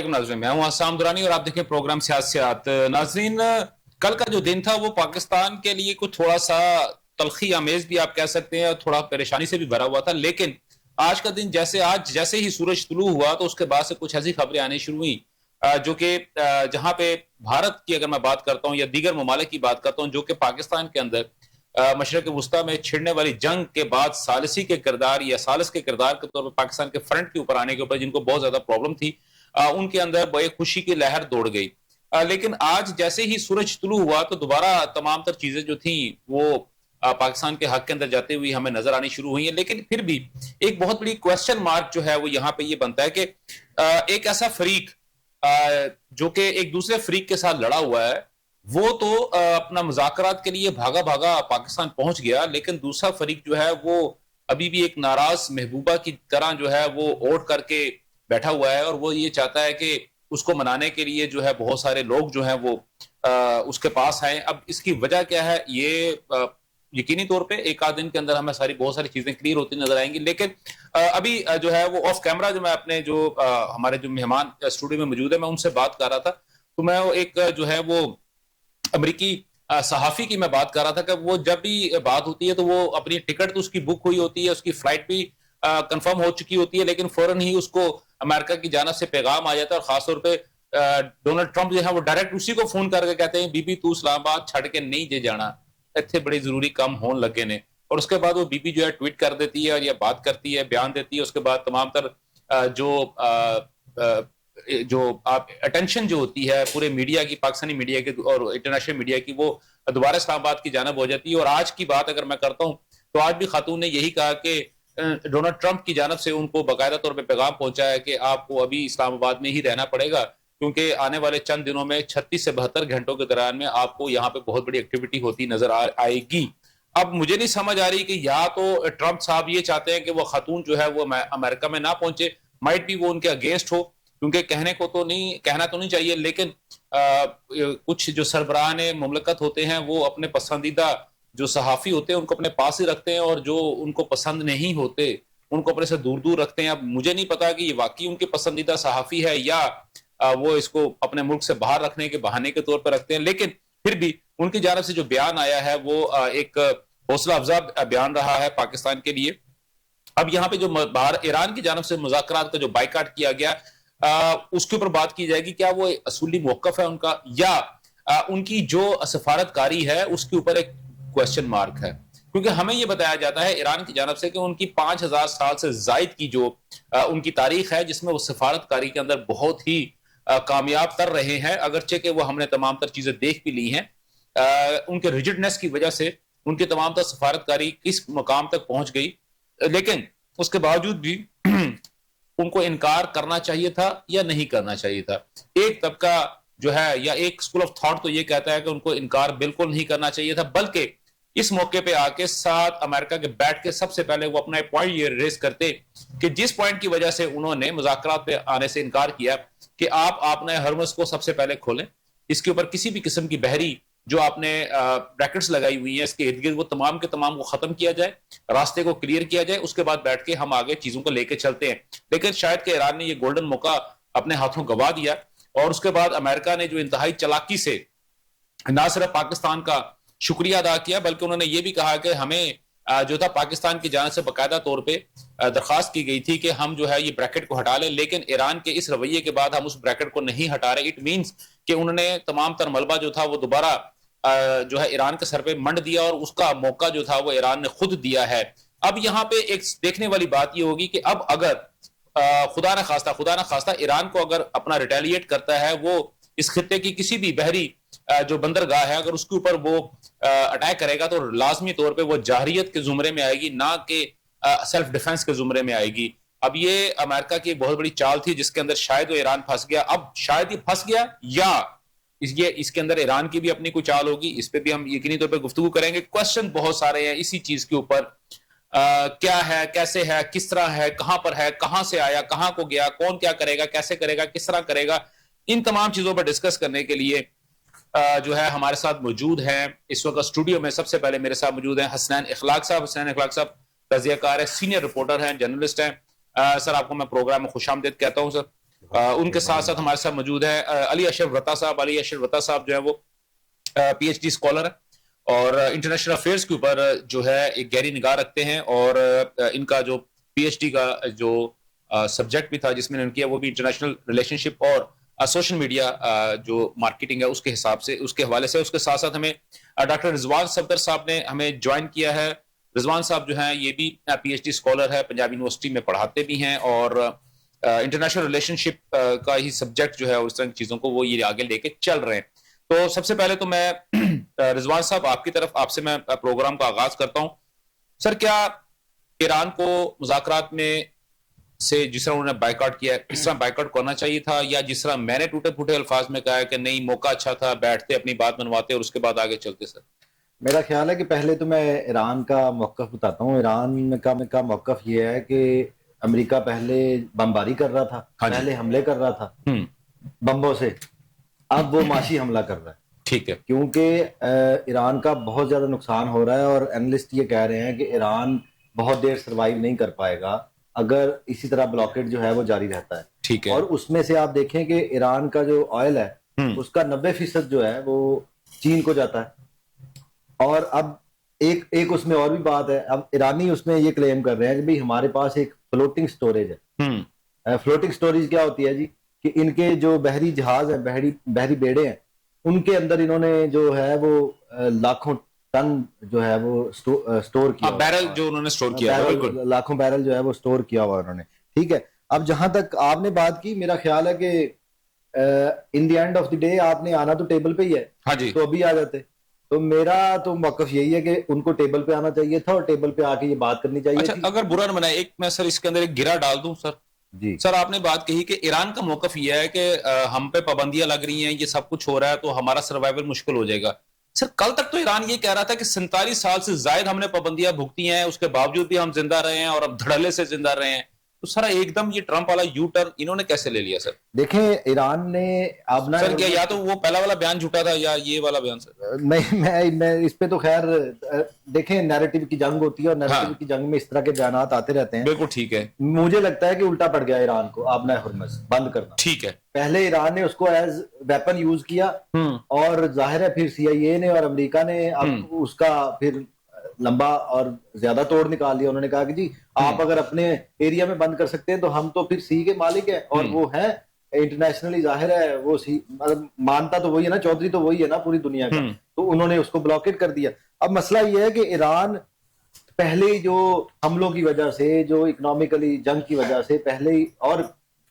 अस्सलाम नाज़रीन, मैं हूं आसाम दुरानी और आप देखें प्रोग्राम सियासत। नाज़रीन, कल का जो दिन था वो पाकिस्तान के लिए कुछ थोड़ा सा तलखी आमेज भी आप कह सकते हैं और थोड़ा परेशानी से भी भरा हुआ था। लेकिन आज का दिन जैसे ही सूरज तुलू हुआ तो उसके बाद से कुछ ऐसी खबरें आनी शुरू हुई जो कि जहां पे भारत की अगर मैं बात करता हूं या दीगर ममालिक की बात करता हूं जो कि पाकिस्तान के अंदर मशरक वस्ता में छिड़ने वाली जंग के बाद सालिसी के किरदार या सालिस के किरदार के तौर पर पाकिस्तान के फ्रंट के ऊपर आने के ऊपर जिनको बहुत ज्यादा प्रॉब्लम थी, उनके अंदर बड़े खुशी की लहर दौड़ गई। लेकिन आज जैसे ही सूरज तुलू हुआ तो दोबारा तमाम तर चीजें जो थी वो पाकिस्तान के हक के अंदर जाते हुए हमें नजर आनी शुरू हुई है। लेकिन फिर भी एक बहुत बड़ी क्वेश्चन मार्क जो है वो यहाँ पे ये बनता है कि एक ऐसा फरीक जो कि एक दूसरे फरीक के साथ लड़ा हुआ है वो तो अपना मुज़ाकरात के लिए भागा भागा पाकिस्तान पहुंच गया, लेकिन दूसरा फरीक जो है वो अभी भी एक नाराज महबूबा की तरह जो है वो ओट करके बैठा हुआ है और वो ये चाहता है कि उसको मनाने के लिए जो है बहुत सारे लोग जो हैं वो उसके पास आए। अब इसकी वजह क्या है ये यकीनी तौर पे एक आध दिन के अंदर हमें बहुत सारी चीजें क्लियर होती नजर आएंगी। लेकिन अभी जो है वो ऑफ कैमरा जो मैं अपने जो हमारे जो मेहमान स्टूडियो में मौजूद है मैं उनसे बात कर रहा था, तो मैं एक जो है वो अमरीकी सहाफी की मैं बात कर रहा था कि वो जब भी बात होती है तो वो अपनी टिकट तो उसकी बुक हुई होती है, उसकी फ्लाइट भी कंफर्म हो चुकी होती है, लेकिन फौरन ही उसको अमेरिका की जानिब से पैगाम आ जाता है और खासतौर पे डोनाल्ड ट्रंप जो है वो डायरेक्ट उसी को फोन करके कहते हैं बीबी तू इस्लामाबाद छड़ के नहीं जे जाना, इतने बड़े जरूरी काम होने लगे ने। और उसके बाद वो बीबी जो है ट्वीट कर देती है और ये बात करती है, बयान देती है। उसके बाद तमाम तर जो आप अटेंशन जो होती है पूरे मीडिया की, पाकिस्तानी मीडिया की और इंटरनेशनल मीडिया की, वो दोबारा इस्लामाबाद की जानिब हो जाती है। और आज की बात अगर मैं करता हूं तो आज भी खातून ने यही कहा कि डोनाल्ड ट्रंप की जानिब से उनको बाकायदा तौर पर पैगाम पहुंचा है कि आपको अभी इस्लामाबाद में ही रहना पड़ेगा क्योंकि आने वाले चंद दिनों में 36 से 72 घंटों के दौरान में आपको यहाँ पे बहुत बड़ी एक्टिविटी होती नजर आएगी। अब मुझे नहीं समझ आ रही कि या तो ट्रंप साहब ये चाहते हैं कि वो खातून जो है वो अमेरिका में ना पहुंचे, माइट भी वो उनके अगेंस्ट हो, क्योंकि कहना तो नहीं चाहिए, लेकिन कुछ जो सरबराह मुमलकत होते हैं वो अपने पसंदीदा जो सहाफी होते हैं उनको अपने पास ही रखते हैं और जो उनको पसंद नहीं होते उनको अपने से दूर दूर रखते हैं। अब मुझे नहीं पता कि ये वाकई उनके पसंदीदा सहाफी है या वो इसको अपने मुल्क से बाहर रखने के बहाने के तौर पर रखते हैं। लेकिन फिर भी उनकी जानिब से जो बयान आया है वो एक हौसला अफजा बयान रहा है पाकिस्तान के लिए। अब यहाँ पे जो बाहर ईरान की जानिब से मुज़ाकरात का जो बाइकाट किया गया उसके ऊपर बात की जाएगी, क्या वो असूली मौकफ है उनका या उनकी जो सफारतकारी है उसके ऊपर एक क्वेश्चन मार्क है। क्योंकि हमें यह बताया जाता है ईरान की जानिब से कि उनकी 5000 साल से जायद की जो उनकी तारीख है जिसमें वो सफारतकारी के अंदर बहुत ही कामयाब कर रहे हैं, अगरचे कि वो हमने तमाम तर चीजें देख भी ली हैं। उनके रिजिडनेस की वजह से उनकी तमाम तर सफारतकारी किस मुकाम तक पहुंच गई, लेकिन उसके बावजूद भी उनको इनकार करना चाहिए था या नहीं करना चाहिए था। एक तबका जो है या एक स्कूल ऑफ थॉट तो ये कहता है कि उनको इनकार बिल्कुल नहीं करना चाहिए था, बल्कि इस मौके पे आके साथ अमेरिका के बैठ के सबसे पहले वो अपना पॉइंट ये रेस करते कि जिस पॉइंट की वजह से उन्होंने मुज़ाकरात पे आने से इनकार किया कि आपने हरमस को सबसे पहले खोलें, इसके ऊपर किसी भी किस्म की बहरी जो आपने ब्रैकेट्स लगाई हुई है इसके इर्द गिर्द वो तमाम के तमाम को खत्म किया जाए, रास्ते को क्लियर किया जाए, उसके बाद बैठ के हम आगे चीजों को लेके चलते हैं। लेकिन शायद कि ईरान ने ये गोल्डन मौका अपने हाथों गवा दिया और उसके बाद अमेरिका ने जो इंतहाई चालाकी से ना सिर्फ पाकिस्तान का शुक्रिया अदा किया बल्कि उन्होंने ये भी कहा कि हमें जो था पाकिस्तान की जानिब से बाकायदा तौर पे दरखास्त की गई थी कि हम जो है ये ब्रैकेट को हटा लें, लेकिन ईरान के इस रवैये के बाद हम उस ब्रैकेट को नहीं हटा रहे। इट मींस कि उन्होंने तमाम तर मलबा जो था वो दोबारा जो है ईरान के सर पे मंड दिया और उसका मौका जो था वो ईरान ने खुद दिया है। अब यहाँ पे एक देखने वाली बात ये होगी कि अब अगर खुदा न खास्ता ईरान को अगर अपना रिटेलिएट करता है, वो इस खित्ते की किसी भी बहरी जो बंदरगाह है अगर उसके ऊपर वो अटैक करेगा तो लाजमी तौर पे वो जाहरियत के जुमरे में आएगी, ना कि सेल्फ डिफेंस के जुमरे में आएगी। अब ये अमेरिका की एक बहुत बड़ी चाल थी जिसके अंदर शायद वो ईरान फंस गया। अब शायद ये फंस गया या इसके अंदर ईरान की भी अपनी कोई चाल होगी, इस पे भी हम यकीनी तौर पे गुफ्तगू करेंगे। क्वेश्चन बहुत सारे हैं इसी चीज के ऊपर, क्या है, कैसे है, किस तरह है, कहां से आया, कहां को गया, कौन क्या करेगा, कैसे करेगा, किस तरह करेगा, इन तमाम चीजों पर डिस्कस करने के लिए जो है हमारे साथ मौजूद हैं इस वक्त स्टूडियो में। सबसे पहले मेरे साथ मौजूद हैं हसनैन इखलाक साहब तजियाकार है, सीनियर रिपोर्टर हैं, जर्नलिस्ट हैं। सर आपको मैं प्रोग्राम में खुशामदीद कहता हूं। सर उनके साथ साथ हमारे साथ मौजूद है अली अशरफ रता साहब। अली अशरफ रता साहब जो है वो पीएचडी स्कॉलर है और इंटरनेशनल अफेयर्स के ऊपर जो है एक गहरी निगाह रखते हैं। और इनका जो पीएचडी का जो सब्जेक्ट भी था जिसमें इन्होंने किया वो भी इंटरनेशनल रिलेशनशिप और सोशल मीडिया जो मार्केटिंग है उसके हिसाब से, उसके हवाले से। उसके साथ साथ हमें डॉक्टर रिजवान सफदर साहब ने हमें ज्वाइन किया है। रिजवान साहब जो हैं ये भी पीएचडी स्कॉलर है, पंजाब यूनिवर्सिटी में पढ़ाते भी हैं और इंटरनेशनल रिलेशनशिप का ही सब्जेक्ट जो है उस तरह की चीजों को वो ये आगे लेके चल रहे हैं। तो सबसे पहले तो मैं रिजवान साहब आपकी तरफ आपसे मैं प्रोग्राम का आगाज करता हूं। सर, क्या ईरान को मुज़ाकरात में से जिस तरह उन्होंने बाइकआउट किया इस तरह बाइकआउट करना चाहिए था, या जिस तरह मैंने टूटे फूटे अल्फाज में कहा है कि नहीं मौका अच्छा था, बैठते अपनी बात मनवाते और उसके बाद आगे चलते? सर, मेरा ख्याल है कि पहले तो मैं ईरान का मौकफ बताता हूँ। ईरान का मौकफ ये है कि अमेरिका पहले बमबारी कर रहा था, पहले हमले कर रहा था बम्बों से, अब वो माशी हमला कर रहा है। ठीक है, क्योंकि ईरान का बहुत ज्यादा नुकसान हो रहा है और एनालिस्ट ये कह रहे हैं कि ईरान बहुत देर सरवाइव नहीं कर पाएगा अगर इसी तरह ब्लॉकेट जो है वो जारी रहता है। ठीक है। और उसमें से आप देखें कि ईरान का जो ऑयल है उसका 90% जो है वो चीन को जाता है। और अब एक उसमें और भी बात है, अब ईरानी उसमें ये क्लेम कर रहे हैं कि भाई हमारे पास एक फ्लोटिंग स्टोरेज है। फ्लोटिंग स्टोरेज क्या होती है जी, कि इनके जो बहरी जहाज है, बहरी बेड़े हैं, उनके अंदर इन्होंने जो है वो लाखों टन जो है वो स्टोर किया, बैरल जो उन्होंने स्टोर किया, लाखों बैरल जो है वो स्टोर किया हुआ उन्होंने। ठीक है, अब जहां तक आपने बात की, मेरा ख्याल है कि in the end of the day आपने आना तो टेबल पे ही है। हाँ जी। तो अभी आ जाते। तो मेरा तो मौकफ यही है कि उनको टेबल पे आना चाहिए था और टेबल पे आके ये बात करनी चाहिए। अच्छा, अगर बुरा न बनाए, एक मैं सर इसके अंदर एक गिरा डाल दूं सर जी। सर, आपने बात कही कि ईरान का मौकफ यह है कि हम पे पाबंदियां लग रही हैं, ये सब कुछ हो रहा है तो हमारा सर्वाइवल मुश्किल हो जाएगा। सर, कल तक तो ईरान ये कह रहा था कि 47 साल से जायद हमने पाबंदियां भुगती हैं, उसके बावजूद भी हम जिंदा रहे हैं और अब धड़ल्ले से जिंदा रहे हैं। तो सर एकदम ये ट्रंप वाला यू टर्न इन्होंने कैसे ले लिया? सर देखें, ईरान ने अब ना सर, क्या या तो वो पहला वाला बयान झूठा था या ये वाला बयान? सर नहीं, मैं इस पे तो खैर देखें, नैरेटिव की जंग होती है और नैरेटिव की जंग में इस तरह के बयान आते रहते हैं। बिल्कुल ठीक है। मुझे लगता है कि उल्टा पड़ गया ईरान को आबना हुर्मुज़ बंद करना। ठीक है, पहले ईरान ने उसको एज वेपन यूज किया और जाहिर है फिर सीआईए ने और अमेरिका ने अब उसका फिर लंबा और ज्यादा तोड़ निकाल लिया। उन्होंने कहा कि जी आप अगर अपने एरिया में बंद कर सकते हैं तो हम तो फिर सी के मालिक हैं और वो है इंटरनेशनली, जाहिर है वो सी मतलब मानता तो वही है ना, चौधरी तो वही है ना पूरी दुनिया का। तो उन्होंने उसको ब्लॉकेट कर दिया। अब मसला ये है कि ईरान पहले जो हमलों की वजह से, जो इकोनॉमिकली जंग की वजह से पहले ही, और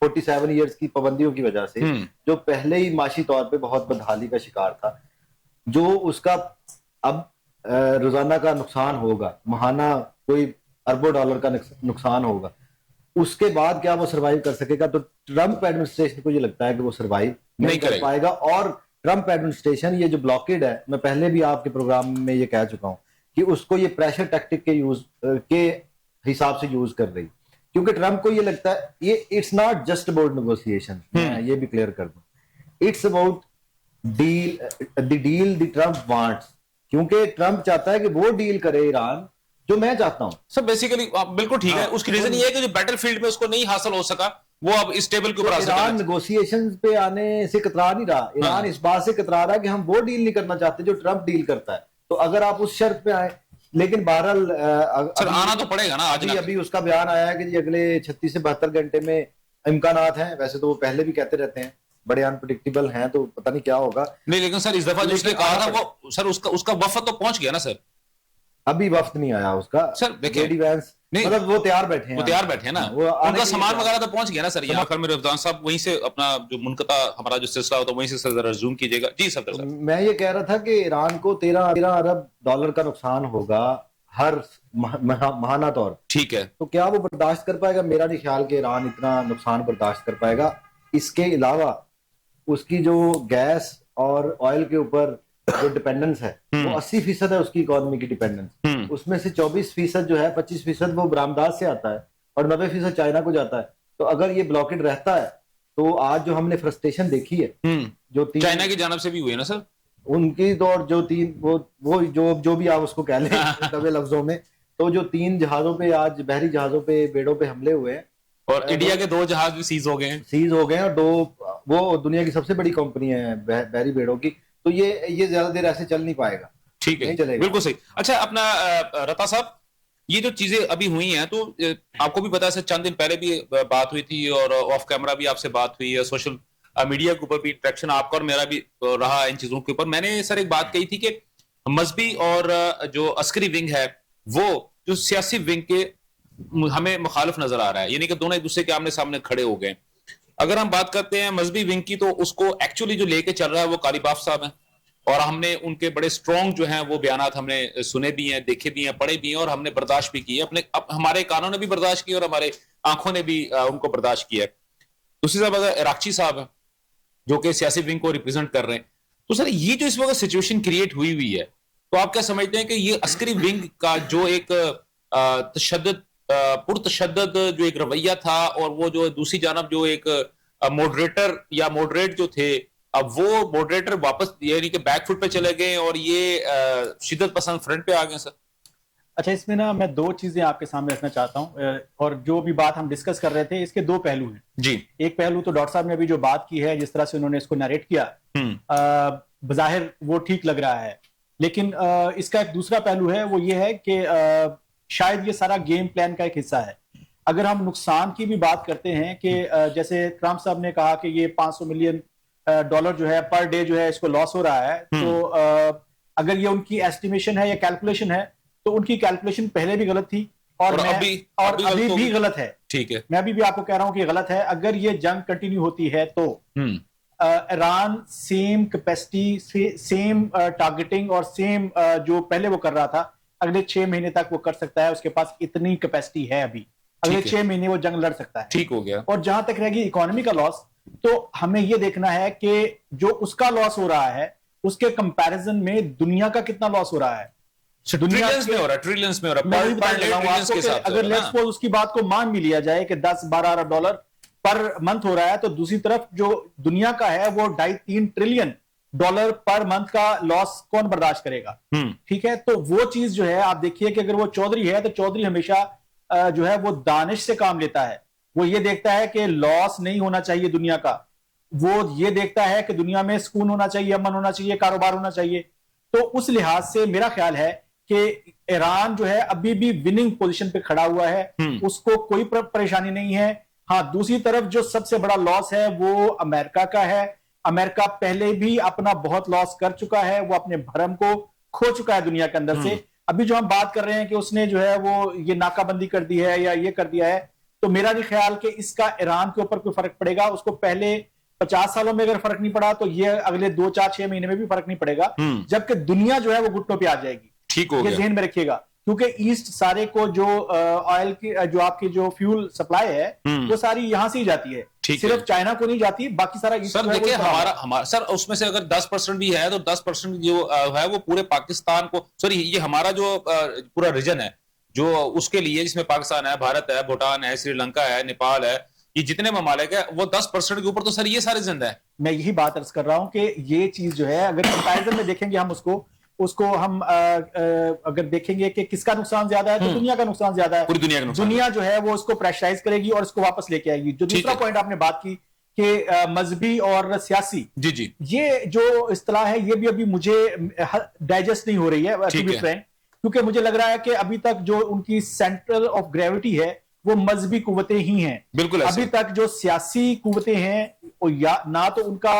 47 ईयर्स की पाबंदियों की वजह से जो पहले ही माशी तौर पे बहुत बदहाली का शिकार था, जो उसका अब रोजाना का नुकसान होगा, महाना कोई अरबों डॉलर का नुकसान होगा, उसके बाद क्या वो सरवाइव कर सकेगा? तो ट्रंप एडमिनिस्ट्रेशन को ये लगता है कि वो सरवाइव नहीं कर पाएगा। और ट्रंप एडमिनिस्ट्रेशन ये जो ब्लॉकेड है, मैं पहले भी आपके प्रोग्राम में ये कह चुका हूं कि उसको ये प्रेशर टैक्टिक के हिसाब से यूज कर रही, क्योंकि ट्रंप को ये लगता है ये it's not just about negotiation. मैं ये भी क्लियर कर दूं, it's about deal the Trump wants, क्योंकि ट्रंप चाहता है कि वो डील करे ईरान जो मैं चाहता हूं। सर बेसिकली बिल्कुल ठीक है। उसकी रीजन ये है कि जो बैटलफील्ड में उसको नहीं हासिल हो सका वो अब इस टेबल के ऊपर ईरान नेगोशिएशंस पे आने से कतरा नहीं रहा। ईरान इस बात से कतरा रहा है कि हम वो डील नहीं करना चाहते जो ट्रंप डील करता है। तो अगर आप उस शर्त पे आए, लेकिन बहरहाल सर आना तो पड़ेगा ना। आज अभी उसका बयान आया है कि जी अगले 36 से 72 घंटे में इम्कानात हैं। वैसे तो वो पहले भी कहते रहते हैं, बड़े अनप्रेडिक्टेबल हैं, तो पता नहीं क्या होगा। नहीं, लेकिन सर इस दफा जो उसने कहा था वो सर उसका वफद तो पहुंच गया ना सर? अभी वफ्त नहीं आया उसका सर। देखिए मतलब वो तैयार बैठे हैं, वो तैयार बैठे हैं ना, उनका सामान वगैरह तो पहुंच गया ना सर। यहाँ मेरे रफदान साहब वहीं से अपना जो मुनकता हमारा जो सिलसिला होता है वहीं से सर जरा रिज्यूम कीजिएगा। जी सर। मैं ये कह रहा था कि ईरान को 13 अरब डॉलर का नुकसान होगा हर महाना तौर। ठीक है, तो क्या वो बर्दाश्त कर पाएगा? मेरा नहीं ख्याल कि ईरान इतना नुकसान बर्दाश्त कर पाएगा। इसके अलावा उसकी जो गैस और ऑयल के ऊपर जो डिपेंडेंस है वो 80% है उसकी इकोनॉमी की डिपेंडेंस। उसमें से 24% जो है, 25% वो बरामदात से आता है और 90% चाइना को जाता है। तो अगर ये ब्लॉकेड रहता है तो आज जो हमने फ्रस्ट्रेशन देखी है, जो चाइना की जानब से भी हुई है ना सर, उनकी तो, और जो तीन वो जो भी आप उसको कह लें दबे लफ्जों में, तो जो 3 जहाजों पे आज, बहरी जहाजों पे, बेड़ों पे हमले हुए हैं, और इंडिया के 2 जहाज भी सीज हो गए हैं। सीज हो गए हैं, और 2 वो दुनिया की सबसे बड़ी कंपनी है बहरी भेड़ों की, तो ये ज्यादा देर ऐसे चल नहीं पाएगा। ठीक है, नहीं चलेगा। बिल्कुल सही। अच्छा, अपना रता साहब, ये जो चीजें अभी हुई हैं, तो आपको भी पता है, चंद दिन पहले भी बात हुई थी और ऑफ कैमरा भी आपसे बात हुई है, सोशल मीडिया के ऊपर भी इंटरेक्शन आपका और मेरा भी रहा इन चीजों के ऊपर। मैंने सर एक बात कही थी कि मजहबी और जो अस्करी विंग है, वो जो सियासी विंग के हमें मुखालिफ नजर आ रहा है, यानी कि दोनों एक दूसरे के आमने सामने खड़े हो गए। अगर हम बात करते हैं मजहबी विंग की, तो उसको एक्चुअली जो लेके चल रहा है वो कालीबाफ साहब हैं, और हमने उनके बड़े स्ट्रॉन्ग जो हैं वो बयानात हमने सुने भी हैं, देखे भी हैं, पढ़े भी हैं, और हमने बर्दाश्त भी किए अपने, हमारे कानों ने भी बर्दाश्त किया और हमारे आंखों ने भी उनको बर्दाश्त किया। दूसरी तरफ अगर इराकची साहब है जो कि सियासी विंग को रिप्रेजेंट कर रहे हैं, तो सर ये जो इस वक्त सिचुएशन क्रिएट हुई हुई है, तो आप क्या समझते हैं कि ये अस्करी विंग का जो एक पुरतशद्दद जो एक रवैया था, और वो जो दूसरी जानब जो एक मॉडरेटर या मॉडरेट जो थे, अब वो मॉडरेटर वापस यानी कि बैकफुट पे चले गए और ये शिद्दत पसंद फ्रंट पे आ गए सर? अच्छा, इसमें ना मैं 2 चीजें आपके सामने रखना चाहता हूं, और जो भी बात हम डिस्कस कर रहे थे इसके 2 पहलू हैं जी। एक पहलू तो डॉक्टर साहब ने अभी जो बात की है, जिस तरह से उन्होंने इसको नरेट किया, बज़ाहिर वो ठीक लग रहा है, लेकिन इसका एक दूसरा पहलू है, वो ये है कि शायद ये सारा गेम प्लान का एक हिस्सा है। अगर हम नुकसान की भी बात करते हैं कि जैसे ट्रंप साहब ने कहा कि ये $500 मिलियन जो है पर डे जो है इसको लॉस हो रहा है, तो अगर ये उनकी एस्टिमेशन है या कैलकुलेशन है, तो उनकी कैलकुलेशन पहले भी गलत थी और अभी भी गलत है। ठीक है, मैं अभी भी आपको कह रहा हूं कि गलत है। अगर ये जंग कंटिन्यू होती है तो Iran same capacity, same targeting और सेम जो पहले वो कर रहा था, अगले 6 महीने तक वो कर सकता है। उसके पास इतनी कैपेसिटी है, अभी अगले 6 महीने वो जंग लड़ सकता है। ठीक हो गया। और जहां तक रहेगी इकोनॉमी का लॉस, तो हमें ये देखना है कि जो उसका लॉस हो रहा है उसके कंपैरिजन में दुनिया का कितना लॉस हो रहा है। ट्रिलियंस में हो रहा है, ट्रिलियंस में हो रहा है। अगर लेट्स सपोज उसकी बात को मान भी लिया जाए कि 10-12 अरब डॉलर पर मंथ हो रहा है, तो दूसरी तरफ जो दुनिया का है वो 2.5-3 ट्रिलियन डॉलर पर मंथ का लॉस कौन बर्दाश्त करेगा? ठीक है, तो वो चीज जो है आप देखिए कि अगर वो चौधरी है, तो चौधरी हमेशा जो है वो दानिश से काम लेता है। वो ये देखता है कि लॉस नहीं होना चाहिए दुनिया का, वो ये देखता है कि दुनिया में सुकून होना चाहिए, अमन होना चाहिए, कारोबार होना चाहिए। तो उस लिहाज से मेरा ख्याल है कि ईरान जो है अभी भी विनिंग पोजीशन पे खड़ा हुआ है, उसको कोई परेशानी नहीं है। हाँ, दूसरी तरफ जो सबसे बड़ा लॉस है वो अमेरिका का है। अमेरिका पहले भी अपना बहुत लॉस कर चुका है, वो अपने भरम को खो चुका है दुनिया के अंदर से। अभी जो हम बात कर रहे हैं कि उसने जो है वो ये नाकाबंदी कर दी है या ये कर दिया है, तो मेरा नहीं ख्याल कि इसका ईरान के ऊपर कोई फर्क पड़ेगा। उसको पहले 50 सालों में अगर फर्क नहीं पड़ा, तो ये अगले 2-4-6 महीने में भी फर्क नहीं पड़ेगा, जबकि दुनिया जो है वो घुटनों पे आ जाएगी। ठीक हो गया, ये ज़हन में रखिएगा, क्योंकि ईस्ट सारे को जो ऑयल की जो आपकी जो फ्यूल सप्लाई है वो सारी यहां से ही जाती है, सिर्फ चाइना को नहीं जाती, बाकी सारा ईस्ट। सर देखिए, हमारा सर उसमें से अगर 10% भी है, तो 10% जो है वो पूरे पाकिस्तान को, सॉरी ये हमारा जो पूरा रीजन है जो उसके लिए, जिसमें पाकिस्तान है, भारत है, भूटान है, श्रीलंका है, नेपाल है, ये जितने ममालिक है, वो 10% के ऊपर तो सर ये सारे जिंदा है। मैं यही बात अर्ज कर रहा हूं कि ये चीज जो है, अगर कंपैरिजन में देखेंगे हम उसको हम अगर देखेंगे कि किसका नुकसान ज्यादा है, तो दुनिया का नुकसान ज्यादा है। पूरी दुनिया का नुकसान, दुनिया जो है वो उसको प्रेशराइज करेगी और इसको वापस लेके आएगी। जो दूसरा पॉइंट आपने बात की कि मजहबी और सियासी, जी, ये जो इस्तेलाह है ये भी अभी मुझे डाइजेस्ट नहीं हो रही है फ्रेंड, क्योंकि मुझे लग रहा है कि अभी तक जो उनकी सेंट्रल ऑफ ग्रेविटी है वो मजहबी कुव्वतें ही हैं। बिल्कुल, अभी तक जो सियासी कुव्वतें हैं या ना तो उनका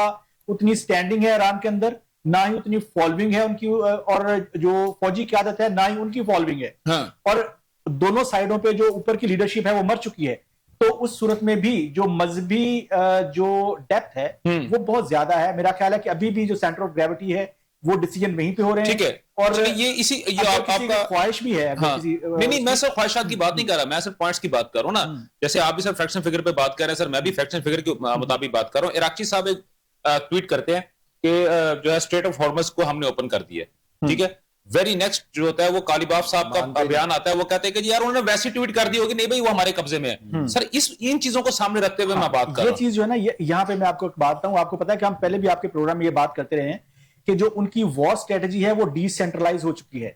उतनी स्टैंडिंग है ईरान के अंदर, ना ही उतनी फॉलोइंग है उनकी, और जो फौजी क़यादत है ना ही उनकी फॉलोइंग है। हाँ। और दोनों साइडों पे जो ऊपर की लीडरशिप है वो मर चुकी है। तो उस सूरत में भी जो मजहबी जो डेप्थ है वो बहुत ज्यादा है। मेरा ख्याल है कि अभी भी जो सेंटर ऑफ ग्रेविटी है वो डिसीजन वहीं पे हो रहे हैं। ठीक है, और ये आपका ख्वाहिश भी है। हाँ, नहीं मैं सिर्फ ख्वाहिशात की बात नहीं कर रहा, मैं सिर्फ पॉइंट्स की बात कर रहा हूँ ना। जैसे आप भी सर फ्रैक्शन फिगर पे बात कर रहे हैं, सर मैं भी फ्रैक्शन फिगर के मुताबिक बात कर रहा हूँ। इराकी साहब एक ट्वीट करते हैं कि जो है स्ट्रेट ऑफ हॉर्मस को हमने ओपन कर दिया, ठीक है। वेरी नेक्स्ट जो होता है वो कालीबाफ साहब का बयान आता है, वो कहते हैं कि यार उन्होंने वैसी ट्वीट कर दी होगी, नहीं भाई वो हमारे कब्जे में है। सर इन चीजों को सामने रखते हुए मैं बात कर रहा हूं। ये चीज जो है ना, यहाँ पे मैं आपको बात बताऊं, आपको पता है कि हम पहले भी आपके प्रोग्राम में ये बात करते रहे हैं कि जो उनकी वॉर स्ट्रेटजी है वो डिसेंट्रलाइज हो चुकी है।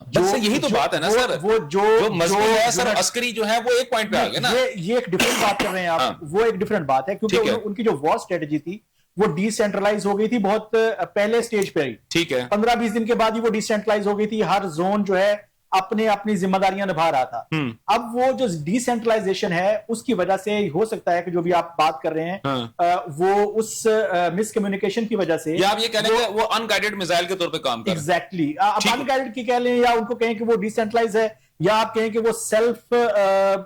बस यही तो बात है ना सर, वो जो मजबूत है सर, अस्करी जो है वो एक पॉइंट पे आ गया ना। ये एक डिफरेंट बात कर रहे हैं आप। हाँ। वो एक डिफरेंट बात है, क्योंकि उनकी जो वॉर स्ट्रेटेजी थी वो डिसेंट्रलाइज हो गई थी बहुत पहले स्टेज पे ही। ठीक है, 15-20 दिन के बाद ही वो डिसेंट्रलाइज हो गई थी। हर जोन जो है अपने अपनी जिम्मेदारियां निभा रहा था। अब वो जो डिसेंट्रलाइजेशन है उसकी वजह से हो सकता है कि जो भी आप बात कर रहे हैं वो उस मिसकम्युनिकेशन की वजह से, या आप ये कह रहे हैं वो अनगाइडेड मिसाइल के तौर पे काम कर रहे हैं। एग्जैक्टली, आप अनगाइडेड की कह लें या उनको कहें कि वो डिसेंट्रलाइज है, या आप कहें कि वो सेल्फ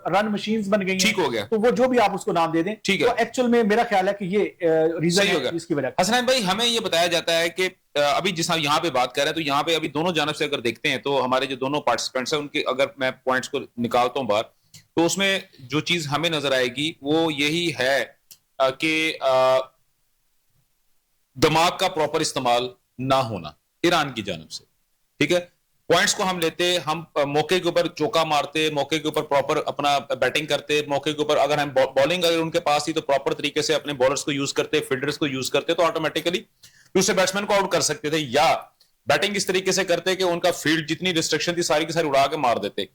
रन मशीन्स बन गई हैं। ठीक हो गया, तो वो जो भी आप उसको नाम दे दें, ठीक है। तो एक्चुअल में मेरा ख्याल है कि ये रीजन है इसकी वजह। हसनैन भाई, हमें ये बताया जाता है कि अभी जिस यहाँ पे बात कर रहे हैं, तो यहाँ पे अभी दोनों जानब से अगर देखते हैं तो हमारे जो दोनों पार्टिसिपेंट्स हैं उनके अगर मैं पॉइंट्स को निकालता हूं बाहर, तो उसमें जो चीज हमें नजर आएगी वो यही है कि दिमाग का प्रॉपर इस्तेमाल ना होना ईरान की जानब से। ठीक है, पॉइंट्स को हम लेते, हम मौके के ऊपर चौका मारते, मौके के ऊपर प्रॉपर अपना बैटिंग करते, मौके के ऊपर अगर हम बॉलिंग अगर उनके पास थी तो प्रॉपर तरीके से अपने बॉलर्स को यूज करते, फील्डर्स को यूज करते, तो ऑटोमेटिकली दूसरे बैट्समैन को आउट कर सकते थे। या बैटिंग इस तरीके से करते कि उनका फील्ड जितनी रिस्ट्रिक्शन थी सारी की सारी उड़ा के मार देते।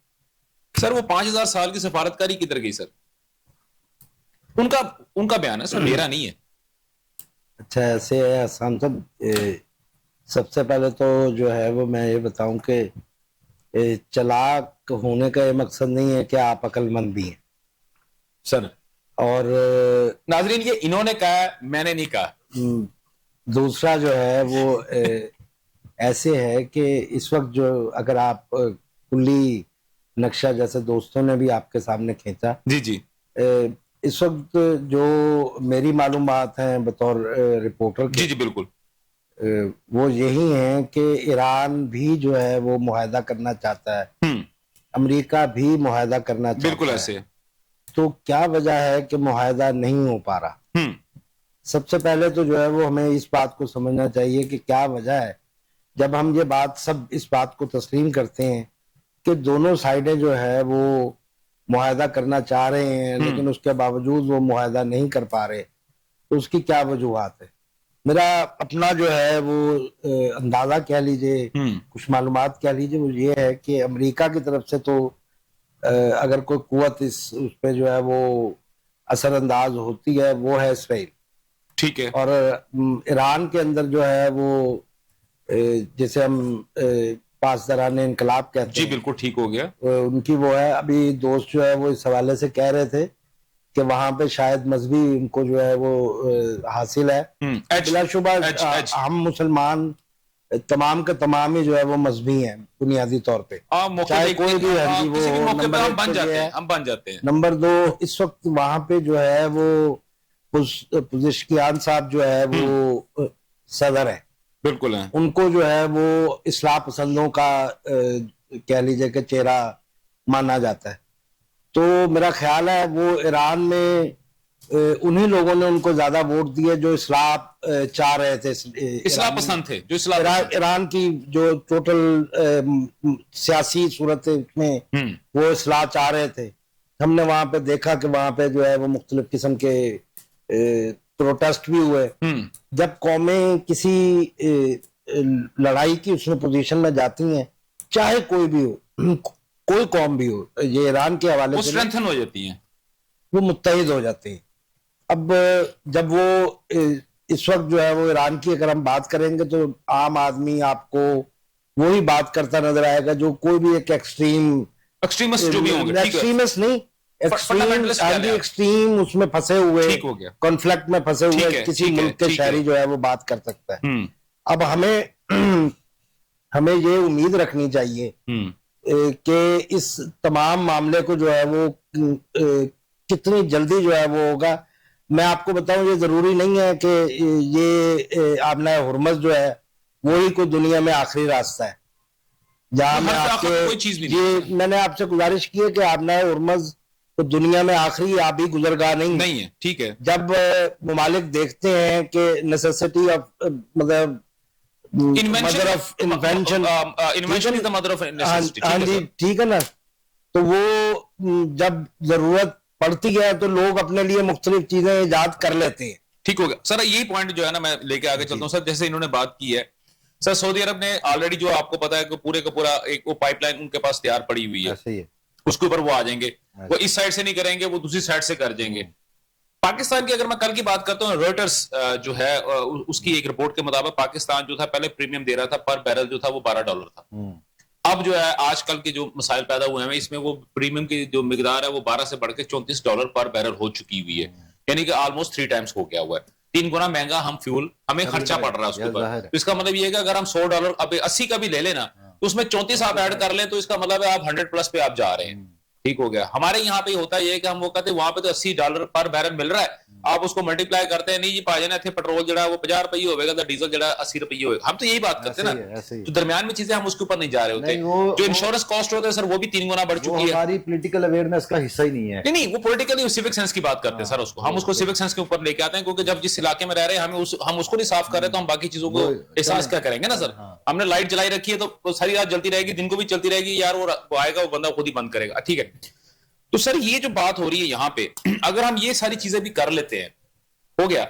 सर वो 5000 साल की सफारतकारी किधर गई सर? उनका बयान है सर, मेरा नहीं है। अच्छा, ऐसे है आसान साहब, सबसे पहले तो जो है वो मैं ये बताऊं कि चालाक होने का ये मकसद नहीं है कि आप अक्लमंद भी हैं सर। और नाजरीन, ये इन्होंने कहा, मैंने नहीं कहा। दूसरा जो है वो ऐसे है कि इस वक्त जो अगर आप कुल्ली नक्शा जैसे दोस्तों ने भी आपके सामने खींचा, जी जी, इस वक्त जो मेरी मालूमात हैं बतौर रिपोर्टर के, जी जी बिल्कुल, वो यही है कि ईरान भी जो है वो मुआहदा करना चाहता है, अमेरिका भी मुआहदा करना चाहता है। बिल्कुल ऐसे। तो क्या वजह है कि मुआहदा नहीं हो पा रहा? सबसे पहले तो जो है वो हमें इस बात को समझना चाहिए कि क्या वजह है। जब हम ये बात सब इस बात को तस्लीम करते हैं कि दोनों साइडें जो है वो मुआहदा करना चाह रहे हैं लेकिन उसके बावजूद वो मुआहदा नहीं कर पा रहे, तो उसकी क्या वजूहात है? मेरा अपना जो है वो अंदाजा कह लीजिए, कुछ मालूमात कह लीजिए, वो ये है कि अमेरिका की तरफ से तो अगर कोई कुव्वत उस पे जो है वो असरअंदाज होती है वो है इसराइल। ठीक है। और ईरान के अंदर जो है वो जिसे हम पासदारान इनकलाब कहते हैं, जी बिल्कुल ठीक हो गया, उनकी वो है। अभी दोस्त जो है वो इस हवाले से कह रहे थे कि वहां पे शायद मजहबी उनको जो है वो हासिल है। बिलाशुबा हम मुसलमान तमाम के तमाम ही जो है वो मजहबी हैं बुनियादी तौर पे, चाहे कोई भी है, वो हम बन जाते हैं। नंबर 2, इस वक्त वहां पे जो है वो पुज़ेशकियान साहब जो है वो सदर है, बिल्कुल है। उनको जो है वो इस्लाह पसंदों का कह लीजिए कि चेहरा माना जाता है। तो मेरा ख्याल है वो ईरान में उन्हीं लोगों ने उनको ज्यादा वोट दिए जो इस्लाह चाह रहे थे, इस्लाह पसंद थे, जो ईरान की जो टोटल सियासी सूरत में वो इस्लाह चाह रहे थे। हमने वहां पे देखा कि वहां पे जो है वो मुख्तलिफ किस्म के प्रोटेस्ट भी हुए। जब कौमें किसी लड़ाई की उसमें पोजीशन में जाती हैं, चाहे कोई भी हो, कोई कौम भी हो, ये ईरान के हवाले से स्ट्रेंथन हो जाती हैं, वो मुत्तहिद हो जाती हैं। अब जब वो इस वक्त जो है वो ईरान की अगर हम बात करेंगे तो आम आदमी आपको वही बात करता नजर आएगा जो कोई भी एक एक्सट्रीमिस्ट जो भी होंगे, एक्सट्रीमिस्ट नहीं, एक्सट्रीम उसमें फंसे हुए, कॉन्फ्लिक्ट में फंसे हुए किसी मुल्क के शहरी जो है वो बात कर सकता है। अब हमें ये उम्मीद रखनी चाहिए कि इस तमाम मामले को जो है वो कितनी जल्दी जो है वो होगा। मैं आपको बताऊं, ये जरूरी नहीं है कि ये आबना हुर्मज जो है वही कोई दुनिया में आखिरी रास्ता है जहां मैं आपके मैंने आपसे गुजारिश की है कि आबना हुर्मज तो दुनिया में आखिरी आबी गुजरगाह नहीं है। ठीक है। जब ममालिक देखते हैं कि नेसेसिटी ऑफ मतलब mother of invention, invention is the mother of necessity, हाँ जी ठीक है ना, तो वो जब जरूरत पड़ती है तो लोग अपने लिए मुख्तलिफ चीजें इजाद कर लेते हैं। ठीक हो गया सर, यही पॉइंट जो है ना मैं लेके आगे चलता हूँ सर। जैसे इन्होंने बात की है सर सऊदी अरब ने ऑलरेडी, जो आपको पता है कि पूरे का पूरा एक वो पाइपलाइन उनके पास तैयार पड़ी हुई है, ऐसे ही है। उसके ऊपर वो आ जाएंगे, वो इस साइड से नहीं करेंगे, वो दूसरी साइड से कर देंगे। पाकिस्तान की अगर मैं कल की बात करता हूँ, रॉयटर्स जो है उसकी एक रिपोर्ट के मुताबिक पाकिस्तान जो था पहले प्रीमियम दे रहा था, पर बैरल जो था वो $12 था। अब जो है आजकल के जो मसाइल पैदा हुए हैं इसमें वो प्रीमियम की जो मिकदार है वो 12 से बढ़ के $34 पर बैरल हो चुकी हुई है, यानी कि ऑलमोस्ट 3 टाइम्स हो गया हुआ है। 3 गुना महंगा हम फ्यूल हमें खर्चा पड़ रहा है उसके ऊपर। तो इसका मतलब ये है कि अगर हम $100 अब 80 का भी ले लेना तो उसमें 34 आप ऐड कर लें तो इसका मतलब है आप 100+ पे आप जा रहे हैं। ठीक हो गया। हमारे यहाँ पे होता है कि हम वो कहते हैं वहां पे तो $80 पर बैरल मिल रहा है, आप उसको मल्टीप्लाई करते हैं, नहीं जी भाजन इतने पेट्रोल जड़ा वो ₹50 होगा तो डीजल जड़ा ₹80 होगा। हम तो यही बात करते हैं ना, तो दरमियान में चीजें हम उसके ऊपर नहीं जा रहे होते। जो इंश्योरेंस कॉस्ट होता है सर वो भी 3 गुना बढ़ चुकी है। हमारी पॉलिटिकल अवेयरनेस का हिस्सा ही नहीं है। नहीं, वो पॉलिटिकली सिविक सेंस की बात करते हैं सर, उसको हम उसको सिविक सेंस के ऊपर लेके आते हैं, क्योंकि जब जिस इलाके में रह रहे हैं हम उसको नहीं साफ कर रहे तो हम बाकी चीजों को एहसास क्या करेंगे ना सर। हमने लाइट जलाई रखी है तो सारी रात जलती रहेगी, दिन को भी चलती रहेगी यार, वो आएगा वो बंदा खुद ही बंद करेगा। ठीक है, तो सर ये जो बात हो रही है यहाँ पे, अगर हम ये सारी चीजें भी कर लेते हैं, हो गया,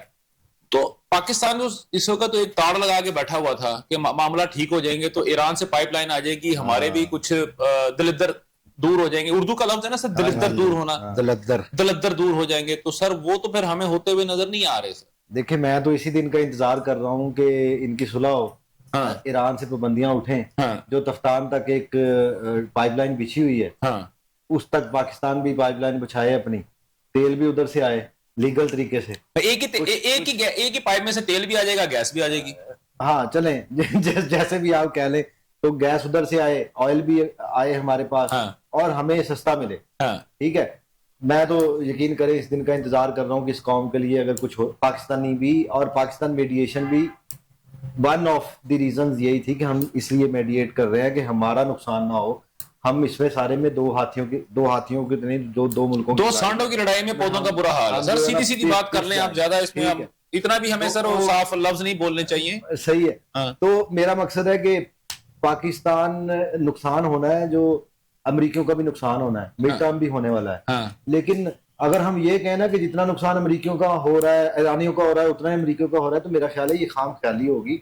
तो पाकिस्तान इस वक्त तो एक ताड़ लगा के बैठा हुआ था कि मामला ठीक हो जाएंगे तो ईरान से पाइपलाइन आ जाएगी, हमारे भी कुछ दलिद्दर दूर हो जाएंगे। उर्दू का लफ्ज है ना सर, दलिद्दर दूर होना, दलिद्दर दूर हो जाएंगे। तो सर वो तो फिर हमें होते हुए नजर नहीं आ रहे सर। देखिए मैं तो इसी दिन का इंतजार कर रहा हूँ कि इनकी सुलह हो, ईरान से पाबंदियां उठें, जो तफ्तान तक एक पाइपलाइन बिछी हुई है उस तक पाकिस्तान भी पाइपलाइन बिछाए अपनी, तेल भी उधर से आए लीगल तरीके से। एक ही पाइप में से तेल भी आ जाएगा, गैस भी आ जाएगी। हाँ चलें जैसे भी आप कह लें, तो गैस उधर से आए, ऑयल भी आए हमारे पास, और हमें सस्ता मिले। ठीक है, मैं तो यकीन करें इस दिन का इंतजार कर रहा हूँ कि इस कौम के लिए अगर कुछ हो। पाकिस्तानी भी और पाकिस्तान मेडिएशन भी वन ऑफ द रीजंस यही थी कि हम इसलिए मेडिएट कर रहे हैं कि हमारा नुकसान ना हो। हम इसमें सारे में दो हाथियों की नहीं, दो मुल्कों दो सांडों की लड़ाई में पौधों का बुरा हाल है सर। सीधी सीधी बात कर लें आप, ज्यादा इसमें हम इतना भी हमें सर साफ लफ्ज नहीं बोलने चाहिए। सही है। तो मेरा मकसद है कि पाकिस्तान नुकसान होना है, जो अमेरिकियों का भी नुकसान होना है, मिड टर्म भी होने वाला है। लेकिन अगर हम ये कहना कि जितना नुकसान अमेरिकियों का हो रहा है, ईरानियों का हो रहा है, उतना ही अमेरिकियों का हो रहा है, तो मेरा ख्याल है ये खाम ख्याली होगी।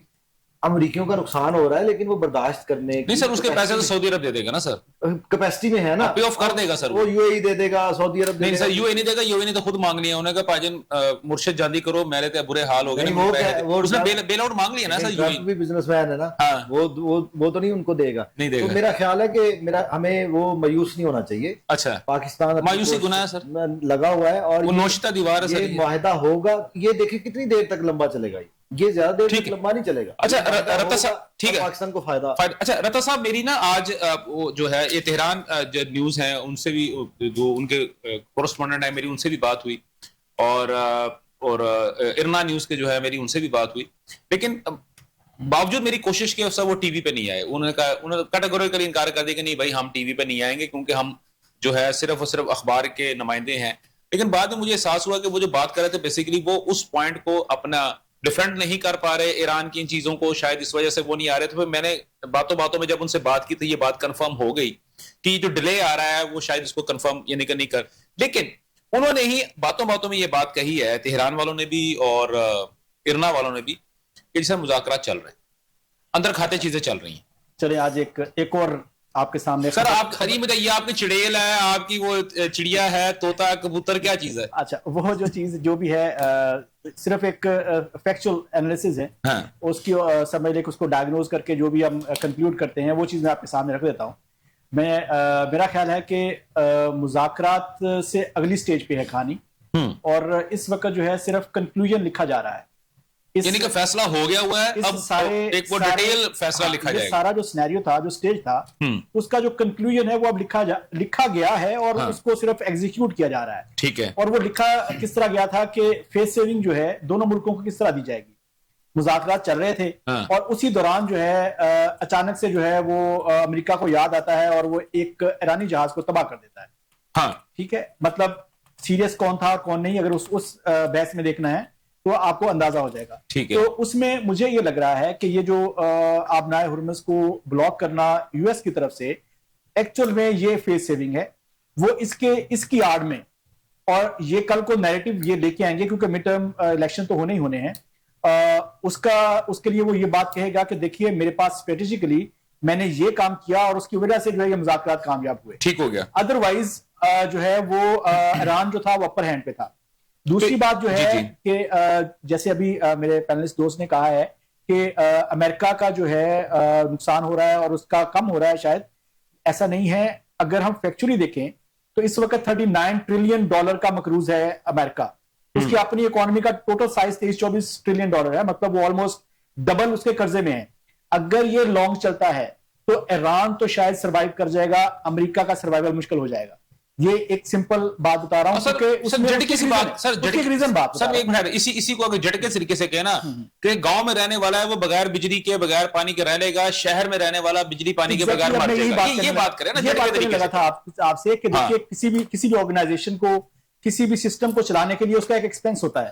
अमेरिकियों का नुकसान हो रहा है लेकिन वो बर्दाश्त करने नहीं सर, उसके पैसे तो सऊदी अरब दे देगा ना सर, कैपेसिटी में है ना, पे ऑफ कर देगा सर। वो यूएई दे देगा, सऊदी अरब नहीं सर, यूएई नहीं देगा, यूएई ने तो खुद मांग लिया, उन्होंने कहा पाजन मुर्शिद जांदी करो, मेरे तो बुरे हाल हो गए, उसने बेल आउट मांग लिया ना सर। यूएई भी बिजनेसमैन है ना, वो तो नहीं उनको देगा, नहीं देगा। तो मेरा ख्याल है कि हमें वो मायूस नहीं होना चाहिए। अच्छा, पाकिस्तान मायूसी गुनाह है सर, लगा हुआ है और नौशिता दीवार है सर। मुआहदा होगा, ये देखिए कितनी देर तक लंबा चलेगा, ये ज्यादा देर तक लंबा नहीं चलेगा। अच्छा रता साहब, ठीक है, पाकिस्तान को फायदा। अच्छा रता साहब, मेरी ना आज वो जो है ये तेहरान जो न्यूज है उनसे भी, जो उनके कोरेस्पोंडेंट है, मेरी उनसे भी बात हुई, और इरना न्यूज के जो है मेरी उनसे भी बात हुई, लेकिन बावजूद मेरी कोशिश की सब वो टीवी पे नहीं आए। उन्होंने कैटेगोरिकली इनकार कर दिया कि नहीं भाई हम टीवी पे नहीं आएंगे, क्योंकि हम जो है सिर्फ और सिर्फ अखबार के नुमाइंदे हैं। लेकिन बाद में मुझे एहसास हुआ कि वो जो बात कर रहे थे बेसिकली वो उस पॉइंट को अपना डिफरेंट नहीं कर पा रहे ईरान की इन चीजों को, शायद इस वजह से वो नहीं आ रहे। तो फिर मैंने बातों में जब उनसे बात की तो ये बात कंफर्म हो गई कि जो डिले आ रहा है वो शायद इसको कंफर्म ये नहीं कर। लेकिन उन्होंने ही बातों में ये बात कही है, तेहरान वालों ने भी और इरना वालों ने भी, कि जैसे मुज़ाकरात चल रहे हैं, अंदर खाते चीजें चल रही हैं। चलिए आज एक और आपके सामने सर, आप खरी बताइए, आपकी चिड़ेल है, आपकी वो चिड़िया है, तोता कबूतर, क्या चीज है? अच्छा, वो जो चीज जो भी है सिर्फ एक फैक्चुअल एनालिसिस है। हाँ। उसकी समझ लेके उसको डायग्नोज करके जो भी हम कंक्लूड करते हैं वो चीज मैं आपके सामने रख देता हूँ। मेरा ख्याल है कि मुज़ाकरात से अगली स्टेज पे है कहानी, और इस वक्त जो है सिर्फ कंक्लूजन लिखा जा रहा है, यानी कि फैसला हो गया हुआ है, अब एक वो डिटेल फैसला लिखा जाएगा। सारा जो सिनेरियो था, जो स्टेज था, उसका जो कंक्लूजन है वो अब लिखा गया है, और उसको सिर्फ एग्जीक्यूट किया जा रहा है। ठीक है। और वो लिखा किस तरह गया था कि फेस सेविंग जो है दोनों मुल्कों को किस तरह दी जाएगी। मुज़ाकरात चल रहे थे, और उसी दौरान जो है अचानक से जो है वो अमेरिका को याद आता है और वो एक ईरानी जहाज को तबाह कर देता है। हाँ, ठीक है, मतलब सीरियस कौन था और कौन नहीं, अगर उस बहस में देखना है तो आपको अंदाजा हो जाएगा। ठीक है। तो उसमें मुझे ये लग रहा है कि ये जो आबनाए हुर्मुज़ को ब्लॉक करना यूएस की तरफ से, एक्चुअल में ये फेस सेविंग है, वो इसकी आड़ में, और ये कल को नैरेटिव ये लेके आएंगे, क्योंकि मिड टर्म इलेक्शन तो होने ही होने हैं, उसके लिए वो ये बात कहेगा कि देखिए मेरे पास स्ट्रेटेजिकली मैंने ये काम किया और उसकी वजह से जो है ये मुज़ाकरात कामयाब हुए, ठीक हो गया। अदरवाइज जो है वो ईरान जो था वो अपर हैंड पे था। दूसरी बात जो है कि जैसे अभी मेरे पैनलिस्ट दोस्त ने कहा है कि अमेरिका का जो है नुकसान हो रहा है और उसका कम हो रहा है, शायद ऐसा नहीं है। अगर हम फैक्चुअली देखें तो इस वक्त $39 ट्रिलियन का मकरूज है अमेरिका। उसकी अपनी इकोनॉमी का टोटल साइज 23-24 ट्रिलियन डॉलर है, मतलब वो ऑलमोस्ट डबल उसके कर्जे में है। अगर ये लॉन्ग चलता है तो ईरान तो शायद सर्वाइव कर जाएगा, अमेरिका का सर्वाइवल मुश्किल हो जाएगा। ये एक सिंपल बात बता रहा हूं सर, झटके की बात सर, रीजन बात सर एक मिनट, इसी को अगर झटके तरीके से कहना कि गांव में रहने वाला है वो बगैर बिजली के बगैर पानी के रह लेगा, शहर में रहने वाला बिजली पानी के बगैर मर जाएगा। ये बात करें ना, झटके तरीके से आपसे कि देखिए किसी भी ऑर्गेनाइजेशन को, किसी भी सिस्टम को चलाने के लिए उसका एक एक्सपेंस होता है।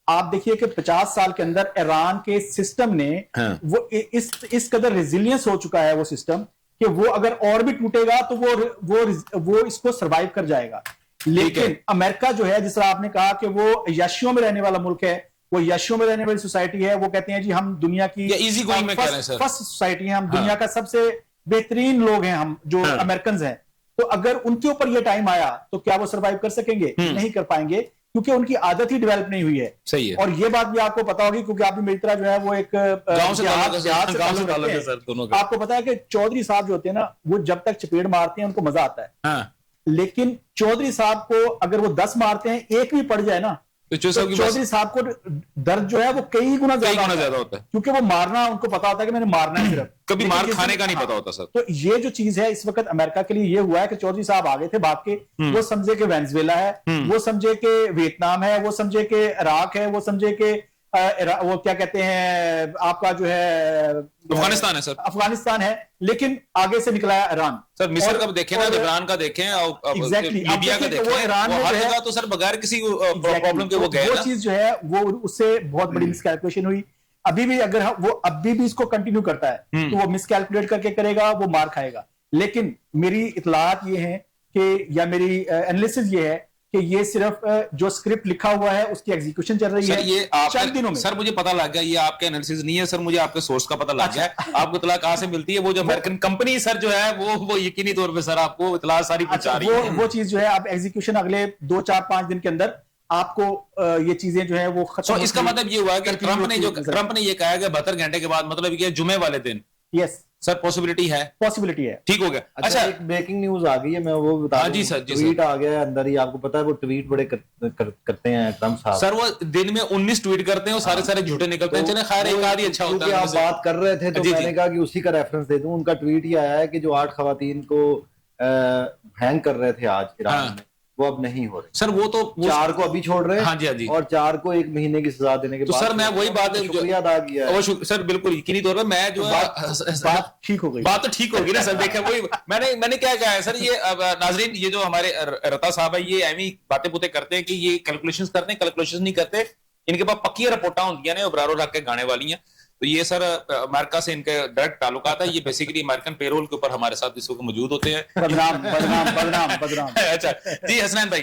आप देखिए कि 50 साल के अंदर ईरान के सिस्टम ने वो इस कदर रेजिलियंस हो चुका है वो सिस्टम कि वो अगर और भी टूटेगा तो वो इसको सरवाइव कर जाएगा। लेकिन अमेरिका जो है, जिस तरह आपने कहा कि वो याशियों में रहने वाला मुल्क है, वो याशियों में रहने वाली सोसाइटी है, वो कहते हैं जी हम दुनिया की फर्स्ट सोसाइटी है, हम दुनिया का सबसे बेहतरीन लोग हैं, हम जो अमेरिकन हैं। तो अगर उनके ऊपर ये टाइम आया तो क्या वो सर्वाइव कर सकेंगे? नहीं कर पाएंगे, क्योंकि उनकी आदत ही डेवलप नहीं हुई है। सही है। और ये बात भी आपको पता होगी क्योंकि आप भी मेरी तरह जो है वो एक गांव से ताल्लुक है सर दोनों का। आपको पता है कि चौधरी साहब जो होते हैं ना, वो जब तक चपेट मारते हैं उनको मजा आता है। लेकिन चौधरी साहब को अगर वो 10 मारते हैं, एक भी पड़ जाए ना, तो चौधरी साहब को दर्द जो है वो कई गुना ज्यादा होता है, क्योंकि वो मारना उनको पता होता है कि मैंने मारना है, सिर्फ कभी मार खाने का नहीं पता होता सर। तो ये जो चीज है इस वक्त अमेरिका के लिए ये हुआ है कि चौधरी साहब आगे थे भाग के, वो समझे कि वेनेजुएला है, वो समझे कि वियतनाम है, वो समझे कि इराक है, वो समझे कि वो क्या कहते हैं आपका जो है अफगानिस्तान है सर, अफगानिस्तान है, लेकिन आगे से निकला है ईरान। सर मिस्र का देखें ना, ईरान का देखें और लीबिया का देखें, ईरान में हर जगह तो सर बगैर किसी प्रॉब्लम के वो गए। वो चीज जो है वो उससे बहुत बड़ी मिसकैलकुलेशन हुई। अभी भी अगर वो अभी भी इसको कंटिन्यू करता है तो वो मिसकैलकुलेट करके करेगा, वो मार खाएगा। लेकिन मेरी इतलात ये है कि, या मेरी एनालिसिस ये है कि ये सिर्फ जो स्क्रिप्ट लिखा हुआ है उसकी एग्जीक्यूशन चल रही है। ये चंद दिनों में सर मुझे पता लग गया, ये आपके एनालिसिस नहीं है सर, मुझे आपके सोर्स का पता लग गया है। आपको इतला कहां से मिलती है? वो जो अमेरिकन कंपनी सर जो है वो यकीनी तौर पे सर आपको इतला सारी पहुंचा रही है। वो चीज जो है आप एग्जीक्यूशन अगले 2-4-5 दिन के अंदर आपको ये चीजें जो है वो खत्म। इसका मतलब ये हुआ कि ट्रंप ने ये कहा कि 72 घंटे के बाद, मतलब ये जुमे वाले दिन, यस सर पॉसिबिलिटी है ठीक हो गया। अच्छा एक ब्रेकिंग न्यूज आ गई है, मैं वो बता दूं। जी सर, ट्वीट आ गया है अंदर ही, आपको पता है वो ट्वीट बड़े करते हैं ट्रंप साहब सर, वो दिन में 19 ट्वीट करते हैं, वो सारे झूठे निकलते हैं। चले खैर एक आदि अच्छा होता है। आप बात कर रहे थे तो मैंने कहा कि उसी का रेफरेंस दे दूं। उनका ट्वीट ही आया है कि जो 8 खवातीन को हैंग कर रहे थे आज ईरान में, वो अब नहीं हो रहे सर। वो 4 को अभी छोड़ रहे हैं। हाँ जी और 4 को 1 महीने की सजा देने के बाद। सर मैं वही बात शुक्रिया अदा किया है सर, बिल्कुल यकीनी तौर पर मैं जो बात ठीक हो गई, बात तो ठीक होगी ना सर। देखिए वही मैंने क्या कहा है सर, ये नाजरीन, ये जो हमारे रता साहब है ये ऐवी बातें बुतें करते हैं कि ये कैलकुलेशंस करते हैं, कैलकुलेशंस नहीं करते। इनके पास पक्की रिपोर्टा होंगी ने, बरारो रख के गाने वाली हैं। तो ये सर अमेरिका से इनके डायरेक्ट ताल्लुकात है। ये बेसिकली अमेरिकन पेरोल के ऊपर हमारे साथ इस वक्त मौजूद होते हैं। बदनाम अच्छा जी हसनैन भाई।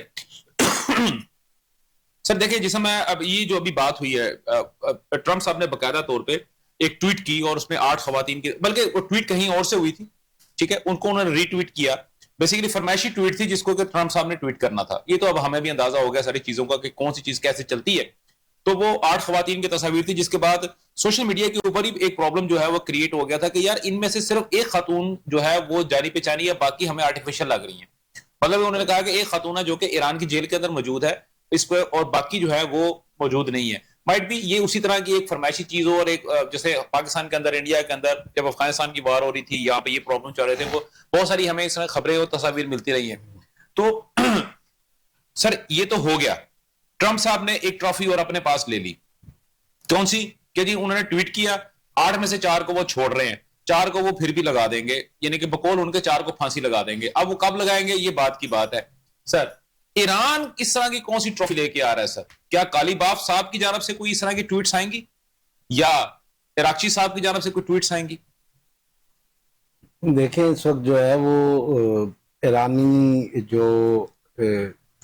सर देखिए, जिस समय अब ये जो अभी बात हुई है, ट्रंप साहब ने बकायदा तौर पे एक ट्वीट की और उसमें 8 खवातीन की, बल्कि वो ट्वीट कहीं और से हुई थी, ठीक है, उनको उन्होंने रीट्वीट किया। बेसिकली फरमाइशी ट्वीट थी जिसको कि ट्रंप साहब ने ट्वीट करना था। ये तो अब हमें भी अंदाजा हो गया सारी चीजों का कि कौन सी चीज कैसे चलती है। तो वो 8 खवातीन की तस्वीर थी, जिसके बाद सोशल मीडिया के ऊपर ही एक प्रॉब्लम जो है वो क्रिएट हो गया था कि यार इनमें से सिर्फ एक खातून जो है वो जानी पहचानी है, बाकी हमें आर्टिफिशियल लग रही है। मतलब उन्होंने कहा कि एक खातून है जो कि ईरान की जेल के अंदर मौजूद है इस पर, और बाकी जो है वो मौजूद नहीं है। माइट भी ये उसी तरह की एक फरमाइशी चीज हो। और एक जैसे पाकिस्तान के अंदर, इंडिया के अंदर जब अफगानिस्तान की वार हो रही थी, यहाँ पे ये प्रॉब्लम चल रहे थे, वो बहुत सारी हमें इस खबरें और तस्वीर मिलती रही है। तो सर ये तो हो गया, ट्रंप साहब ने एक ट्रॉफी और अपने पास ले ली। कौन सी? कि जी उन्होंने ट्वीट किया 8 में से 4 को वो छोड़ रहे हैं, 4 को वो फिर भी लगा देंगे, यानी कि बकौल उनके 4 को फांसी लगा देंगे। अब वो कब लगाएंगे ये बात की बात है। सर ईरान इस तरह की कौन सी ट्रॉफी लेके आ रहा है सर? क्या कालीबाफ साहब की जानब से कोई इस तरह की ट्वीट्स आएंगी या इराक्ची साहब की जानब से कोई ट्वीट्स आएंगी? देखें इस वक्त जो है वो ईरानी जो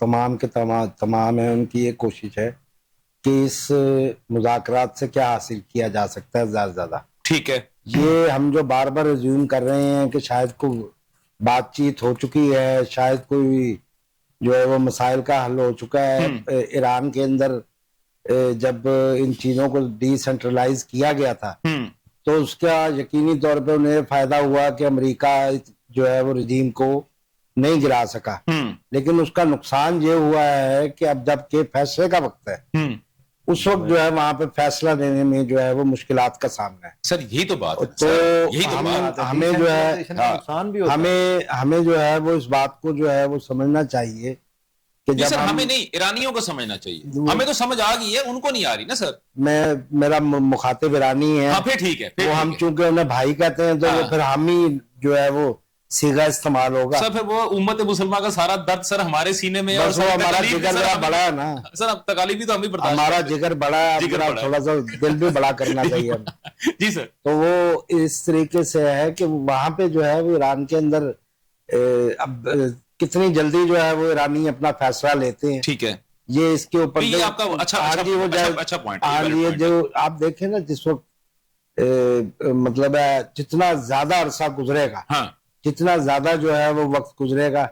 तमाम के तमाम है, उनकी एक कोशिश है कि इस मुज़ाकरात से क्या हासिल किया जा सकता है ज्यादा से ज्यादा। ठीक है। ये हम जो बार बार रिज्यूम कर रहे हैं कि शायद को बातचीत हो चुकी है, शायद कोई जो है वो मसाइल का हल हो चुका है। ईरान के अंदर जब इन चीजों को डिसेंट्रलाइज किया गया था तो उसका यकीनी तौर पे उन्हें फायदा हुआ कि अमेरिका जो है वो रजीम को नहीं गिरा सका। लेकिन उसका नुकसान ये हुआ है कि अब जब के फैसले का वक्त है उस वक्त जो है वहां पे फैसला देने में जो है वो मुश्किलात का सामना है। सर यही तो बात है। तो यही तो बात है। हमें जो है नुकसान भी होता है। हमें जो है वो इस बात को जो है वो समझना चाहिए कि जब सर हमें नहीं, ईरानियों को समझना चाहिए। हमें तो समझ आ गई है, उनको नहीं आ रही ना सर। मेरा मुखातिब ईरानी है। हाँ फिर ठीक है। वो हम चूंकि उन्हें भाई कहते हैं तो फिर हम ही जो है वो सीधा इस्तेमाल होगा। सर फिर वो उम्मत मुसलमान का सारा दर्द सर हमारे सीने में, और वो हमारा जिगर बड़ा है ना सर। अब तकलीफ भी तो हम ही बर्दाश्त, हमारा जिगर बड़ा है, थोड़ा सा दिल भी बड़ा करना चाहिए जी सर। तो वो इस तरीके से है कि वहां पे जो है वो ईरान के अंदर अब कितनी जल्दी जो है वो ईरानी अपना फैसला लेते हैं। ठीक है। ये इसके ऊपर ये आपका अच्छा पॉइंट। ये जो आप देखें ना जिस वक्त मतलब है जितना ज्यादा अरसा गुजरेगा, जितना ज्यादा जो है वो वक्त गुजरेगा,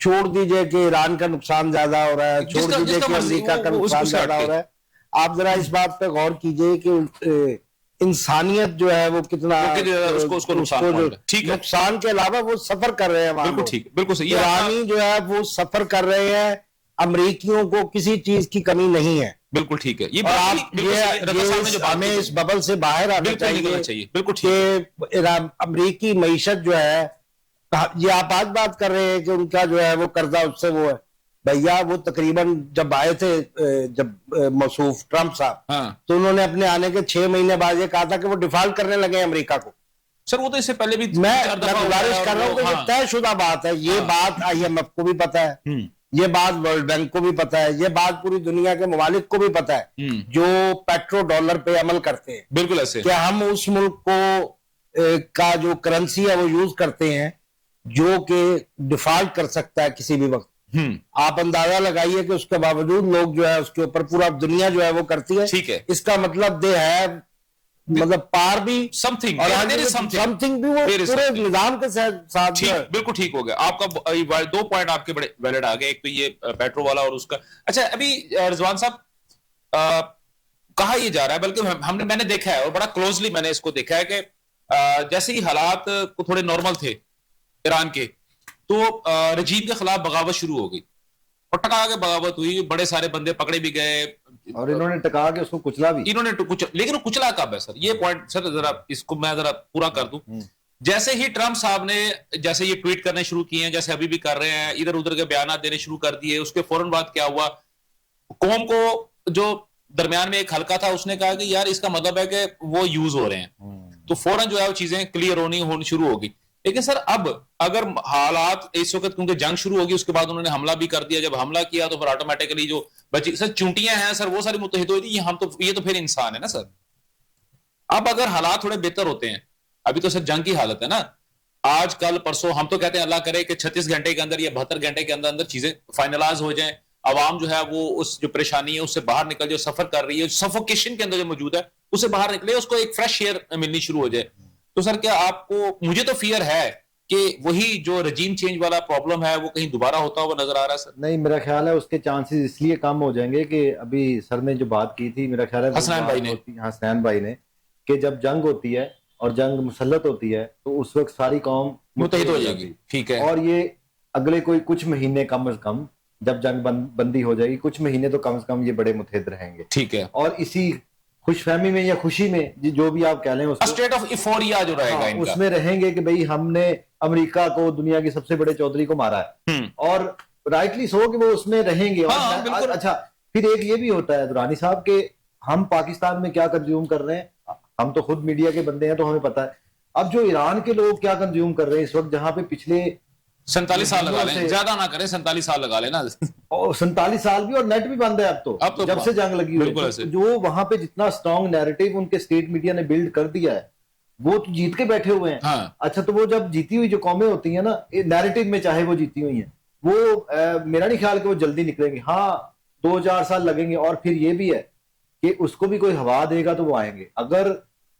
छोड़ दीजिए कि ईरान का नुकसान ज्यादा हो रहा है, छोड़ दीजिए कि अमेरिका का नुकसान ज्यादा हो रहा है, आप जरा इस बात पे गौर कीजिए कि इंसानियत जो है वो कितना उसको नुकसान के अलावा वो सफर कर रहे हैं। बिल्कुल ठीक, बिल्कुल सही। ईरानी जो है वो सफर कर रहे हैं, अमरीकियों को किसी चीज की कमी नहीं है। बिल्कुल ठीक है। ये हमें इस बबल से बाहर आना चाहिए। बिल्कुल ठीक। अमरीकी मईशत जो है, ये आप आज बात कर रहे हैं कि उनका जो है वो कर्जा उससे वो है। भैया वो तकरीबन जब आए थे, जब मौसूफ ट्रंप साहब, तो उन्होंने अपने आने के 6 महीने बाद ये कहा था कि वो डिफॉल्ट करने लगे अमेरिका को। सर वो तो इससे पहले भी मैं गुजारिश कर रहा हूँ कि ये तयशुदा बात है। ये बात IMF को भी पता है, ये बात वर्ल्ड बैंक को भी पता है, ये बात पूरी दुनिया के ममालिक को भी पता है जो पेट्रो डॉलर पे अमल करते हैं। बिल्कुल ऐसे क्या हम उस मुल्क को का जो करेंसी है वो यूज करते हैं जो कि डिफॉल्ट कर सकता है किसी भी वक्त। आप अंदाजा लगाइए कि उसके बावजूद लोग जो है उसके ऊपर पूरा दुनिया जो है वो करती है। ठीक है। इसका मतलब दे है मतलब पार भी समथिंग भी वो पूरे निजाम के साथ बिल्कुल ठीक हो गया। आपका 2 पॉइंट आपके बड़े वैलिड आ गए, एक तो ये पेट्रो वाला और उसका। अच्छा अभी रिजवान साहब कहा ये जा रहा है, बल्कि मैंने देखा है और बड़ा क्लोजली मैंने इसको देखा है कि जैसे ही हालात को थोड़े नॉर्मल थे ईरान के, तो रजीम के खिलाफ बगावत शुरू हो गई और टका के बगावत हुई, बड़े सारे बंदे पकड़े भी गए और इन्होंने टका के उसको कुचला भी। लेकिन कुचला कब है सर? ये पॉइंट सर जरा इसको मैं जरा पूरा कर दूं। जैसे ही ट्रंप साहब ने जैसे ये ट्वीट करने शुरू किए हैं, जैसे अभी भी कर रहे हैं, इधर उधर के बयान देने शुरू कर दिए, उसके फौरन बाद क्या हुआ, कौम को जो दरमियान में एक हल्का था उसने कहा कि यार इसका मतलब है कि वो यूज हो रहे हैं, तो फौरन जो है वो चीजें क्लियर होनी शुरू हो गई। लेकिन सर अब अगर हालात इस वक्त, क्योंकि जंग शुरू होगी, उसके बाद उन्होंने हमला भी कर दिया, जब हमला किया तो फिर ऑटोमेटिकली जो बची सर चूंटियां हैं सर वो सारी मुत्तहिद हो गई। ये तो फिर इंसान है ना सर। अब अगर हालात थोड़े बेहतर होते हैं, अभी तो सर जंग की हालत है ना, आज कल परसों हम तो कहते हैं अल्लाह करे कि 36 घंटे के अंदर या 72 घंटे के अंदर चीजें फाइनलाइज हो जाएं, आवाम जो है वो उस जो परेशानी है उससे बाहर निकल, जो सफर कर रही है, सफोकेशन के अंदर जो मौजूद है उससे बाहर निकले, उसको एक फ्रेश एयर मिलनी शुरू हो जाए। तो सर क्या आपको, मुझे तो फियर है कि वही जो रजीम चेंज वाला प्रॉब्लम है वो कहीं दोबारा होता हुआ नजर आ रहा है सर? नहीं, मेरा ख्याल है उसके चांसेस इसलिए कम हो जाएंगे कि अभी सर ने जो बात की थी, मेरा ख्याल है हसनैन भाई ने कि जब जंग होती है और जंग मुसल्लत होती है तो उस वक्त सारी कौम मुत्तहिद हो जाएगी। ठीक है। और ये अगले कोई कुछ महीने कम से कम, जब जंग बंदी हो जाएगी, कुछ महीने तो कम से कम ये बड़े मुत्तहिद रहेंगे। ठीक है। और इसी खुशफहमी में या खुशी में जो भी आप कह लें, उसको स्टेट ऑफ इफोरिया जो रहेगा इनका, उसमें रहेंगे कि भाई हमने अमेरिका को, दुनिया के सबसे बड़े चौधरी को मारा है, और राइटली सो कि वो उसमें रहेंगे। अच्छा, फिर एक ये भी होता है दुरानी साहब के हम पाकिस्तान में क्या कंज्यूम कर रहे हैं, हम तो खुद मीडिया के बंदे हैं तो हमें पता है। अब जो ईरान के लोग क्या कंज्यूम कर रहे हैं इस वक्त, जहां पे पिछले 47 साल लगा लें, ज्यादा ना करें, 47 साल लगा लेना, और 47 साल भी, और नेट भी बंद है अब तो जब से जंग लगी हुई है। जो वहां पे जितना स्ट्रॉन्ग नैरेटिव उनके स्टेट मीडिया ने बिल्ड कर दिया है, वो तो जीत के बैठे हुए हैं। हाँ। अच्छा, तो वो जब जीती हुई जो कौमें होती हैं ना, नैरेटिव में चाहे वो जीती हुई हैं, वो मेरा नहीं ख्याल कि वो जल्दी निकलेंगे। हाँ, 2-4 साल लगेंगे। और फिर ये भी है कि उसको भी कोई हवा देगा तो वो आएंगे। अगर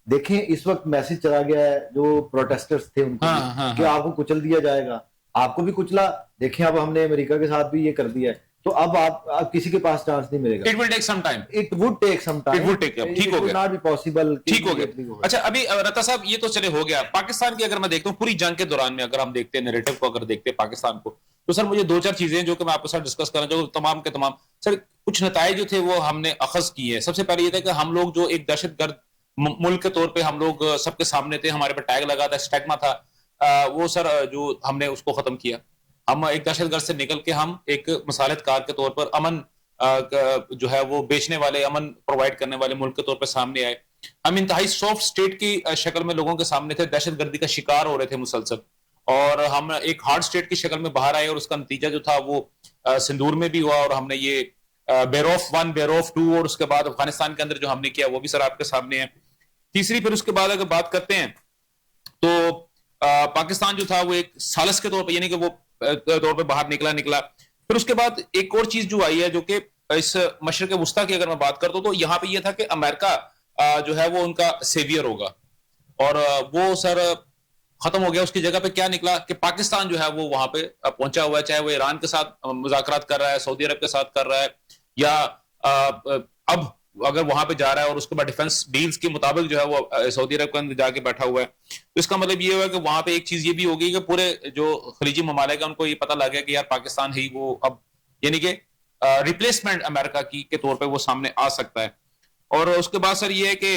देखें इस वक्त मैसेज चला गया है जो प्रोटेस्टर्स थे उनको कि आपको कुचल दिया जाएगा, आपको भी कुचला। देखें अब हमने अमेरिका के साथ भी ये कर दिया है, तो अब आप किसी के पास चांस नहीं मिलेगा। It will take some time, it would take some time, it would take, ठीक हो गया, नॉट बी पॉसिबल, ठीक हो गया। अच्छा अभी रता साहब ये तो चले हो गया पाकिस्तान की। अगर मैं देखता हूँ पूरी जंग के दौरान में अगर हम देखते हैं नैरेटिव को, अगर देखते हैं पाकिस्तान को, तो सर मुझे दो चार चीजें जो कि मैं आपके साथ डिस्कस करना चाहूंगा, तमाम के तमाम सर कुछ नताए जो थे वो हमने अखज किए। सबसे पहले ये था कि हम लोग जो एक दहशतगर्द मुल्क के तौर पे हम लोग सबके सामने थे, हमारे पर टैग लगा था, स्टिग्मा था, वो सर जो हमने उसको खत्म किया। हम एक दहशतगर्द से निकल के हम एक मसालतकार के तौर पर अमन जो है वो बेचने वाले, अमन प्रोवाइड करने वाले मुल्क के तौर पर सामने आए। हम इंतहाई सॉफ्ट स्टेट की शक्ल में लोगों के सामने थे, दहशतगर्दी का शिकार हो रहे थे मुसलसल, और हम एक हार्ड स्टेट की शक्ल में बाहर आए, और उसका नतीजा जो था वो सिंदूर में भी हुआ, और हमने ये बेरोफ 1 बेरोफ 2 और उसके बाद अफगानिस्तान के अंदर जो हमने किया वो भी सर आपके सामने है। तीसरी फिर उसके बाद अगर बात करते हैं तो पाकिस्तान जो था वो एक सालस के तौर पर, यानी कि वो तौर पे बाहर निकला। फिर उसके बाद एक और चीज जो आई है जो कि इस मशरक वुस्ता की अगर मैं बात करता हूं, तो यहां पे ये था कि अमेरिका जो है वो उनका सेवियर होगा, और वो सर खत्म हो गया। उसकी जगह पे क्या निकला कि पाकिस्तान जो है वो वहां पे पहुंचा हुआ है, चाहे वो ईरान के साथ मुज़ाकरात कर रहा है, सऊदी अरब के साथ कर रहा है, या अब अगर वहां पे जा रहा है और उसके बाद डिफेंस डील्स के मुताबिक जो है वो सऊदी अरब के अंदर जाके बैठा हुआ है। तो इसका मतलब ये हुआ कि वहां पे एक चीज ये भी होगी कि पूरे जो खलीजी ममालिक है उनको ये पता लग गया कि यार पाकिस्तान ही वो अब यानी कि रिप्लेसमेंट अमेरिका की के तौर पे वो सामने आ सकता है। और उसके बाद सर ये है कि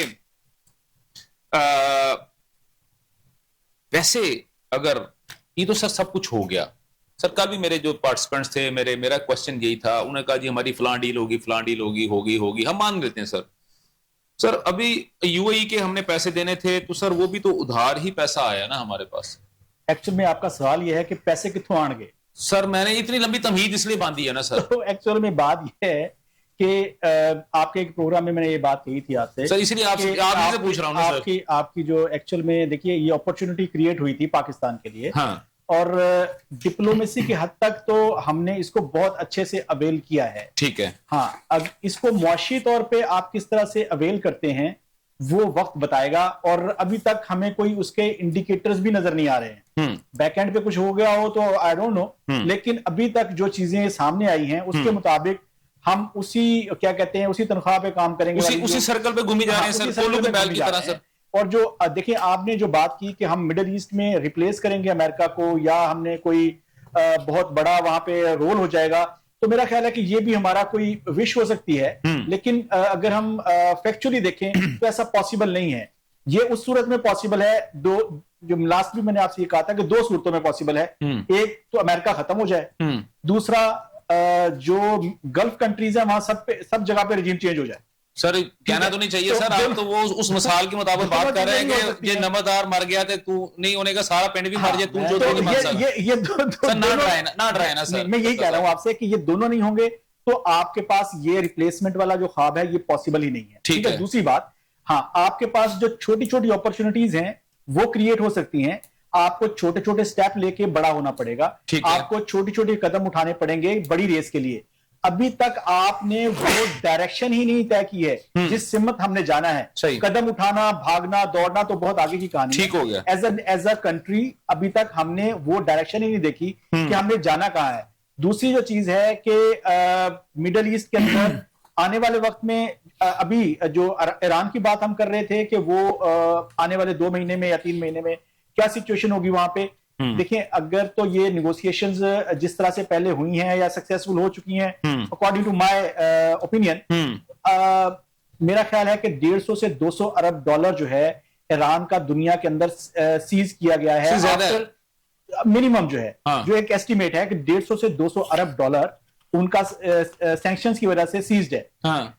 वैसे अगर ये तो सर सब कुछ हो गया सर, कल भी मेरे जो पार्टिसिपेंट्स थे मेरा क्वेश्चन यही था, उन्होंने कहा जी हमारी फलां डील होगी, होगी, हम मान लेते हैं सर अभी यूएई के हमने पैसे देने थे तो सर वो भी तो उधार ही पैसा आया ना हमारे पास। एक्चुअल में आपका सवाल यह है कि पैसे कितों आएंगे सर, मैंने इतनी लंबी तमहीद इसलिए बांधी है ना सर। तो एक्चुअल में बात यह है कि आपके एक प्रोग्राम में मैंने ये बात कही थी आपसे सर, इसलिए आपसे पूछ रहा हूं ना सर। आपकी जो एक्चुअल में देखिए ये अपॉर्चुनिटी क्रिएट हुई थी पाकिस्तान के लिए, हाँ, और डिप्लोमेसी की हद तक तो हमने इसको बहुत अच्छे से अवेल किया है। ठीक है, हाँ, अब इसको मुआशी तौर पे आप किस तरह से अवेल करते हैं वो वक्त बताएगा, और अभी तक हमें कोई उसके इंडिकेटर्स भी नजर नहीं आ रहे हैं। बैकएंड पे कुछ हो गया हो तो आई डोंट नो, लेकिन अभी तक जो चीजें सामने आई हैं उसके मुताबिक हम उसी क्या कहते हैं उसी तनख्वाह पे काम करेंगे, उसी सर्कल पे घूमी जा रहे हैं सर, कोलू के बैल की तरह सर। और जो देखिए आपने जो बात की कि हम मिडिल ईस्ट में रिप्लेस करेंगे अमेरिका को, या हमने कोई बहुत बड़ा वहां पे रोल हो जाएगा, तो मेरा ख्याल है कि ये भी हमारा कोई विश हो सकती है, लेकिन अगर हम फैक्चुअली देखें तो ऐसा पॉसिबल नहीं है। ये उस सूरत में पॉसिबल है, दो जो लास्ट भी मैंने आपसे ये कहा था कि दो सूरतों में पॉसिबल है। एक तो अमेरिका खत्म हो जाए, दूसरा जो गल्फ कंट्रीज है वहां सब जगह पे रजीम चेंज हो जाए। सर कहना तो नहीं चाहिए सर, आप तो वो उस मिसाल के मुताबिक बात कर रहे हैं कि ये नमदार मर गया थे, तू नहीं होने का सारा पिंड भी मर जाए, तू जो नहीं मर सकता। ये ना डराए ना सर, मैं यही कह रहा हूं आपसे कि ये दोनों नहीं होंगे तो आपके पास ये रिप्लेसमेंट वाला जो ख्वाब है ये पॉसिबल ही नहीं है। ठीक है, दूसरी बात, हाँ, आपके पास जो छोटी छोटी अपॉर्चुनिटीज हैं वो क्रिएट हो सकती हैं, आपको छोटे छोटे स्टेप लेके बड़ा होना पड़ेगा, आपको छोटी छोटी कदम उठाने पड़ेंगे बड़ी रेस के लिए। अभी तक आपने वो डायरेक्शन ही नहीं तय की है जिस सिमत हमने जाना है। कदम उठाना, भागना, दौड़ना तो बहुत आगे की कहानी, ठीक हो गया। एज अ कंट्री अभी तक हमने वो डायरेक्शन ही नहीं देखी कि हमने जाना कहां है। दूसरी जो चीज है कि मिडल ईस्ट के अंदर आने वाले वक्त में अभी जो ईरान की बात हम कर रहे थे कि वो आने वाले 2 महीने में या 3 महीने में क्या सिचुएशन होगी वहां पे। देखिए, अगर तो ये निगोशिएशंस जिस तरह से पहले हुई हैं या सक्सेसफुल हो चुकी हैं, अकॉर्डिंग टू माय ओपिनियन, मेरा ख्याल है कि 150 से 200 अरब डॉलर जो है ईरान का दुनिया के अंदर सीज किया गया है, मिनिमम जो है, जो एक एस्टिमेट है कि 150 से 200 अरब डॉलर उनका सैंक्शंस की वजह से सीज्ड है।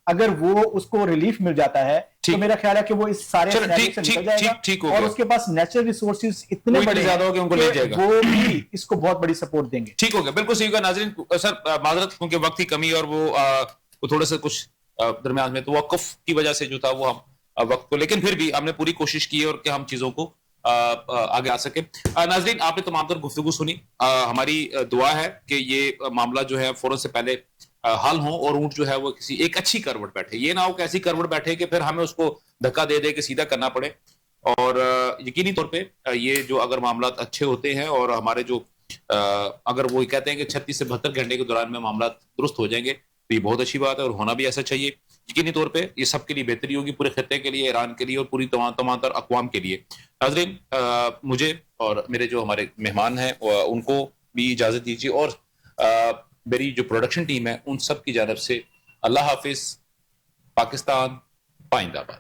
अगर वो उसको रिलीफ मिल जाता है तो मेरा ख्याल है कि वो इस सारे से निकल जाएगा, और उसके पास नेचुरल रिसोर्सेज इतने बड़े ज्यादा हो कि उनको ले जाएगा, वो भी इसको बहुत बड़ी सपोर्ट देंगे। ठीक हो गया, बिल्कुल सही होगा। नाज़रीन सर, माजरत क्योंकि वक्त की कमी और वो थोड़ा सा कुछ दरमियान में तो वक़्फ़ की वजह से जो था वो हम वक्त को, लेकिन फिर भी हमने पूरी कोशिश की और कि हम चीजों को आगे आ सके। नाज़रीन, आपने तमाम तर गुफ्तगू सुनी, हमारी दुआ है कि ये मामला जो है फौरन से पहले हल हों और ऊंट जो है वो किसी एक अच्छी करवट बैठे। ये ना हो कि ऐसी करवट बैठे कि फिर हमें उसको धक्का दे दे के सीधा करना पड़े। और यकीनी तौर पे ये जो अगर मामला अच्छे होते हैं और हमारे जो अगर वो कहते हैं कि 36 से 72 घंटे के दौरान में मामला दुरुस्त हो जाएंगे तो ये बहुत अच्छी बात है और होना भी ऐसा चाहिए। यकीनी तौर पे ये सबके लिए बेहतरी होगी, पूरे खत्ते के लिए, ईरान के लिए और पूरी तमाम तर अक़वाम के लिए। नाज़रीन, मुझे और मेरे जो हमारे मेहमान हैं उनको भी इजाज़त दीजिए और मेरी जो प्रोडक्शन टीम है उन सब की जानब से अल्लाह हाफिज़। पाकिस्तान पाइंदाबाद।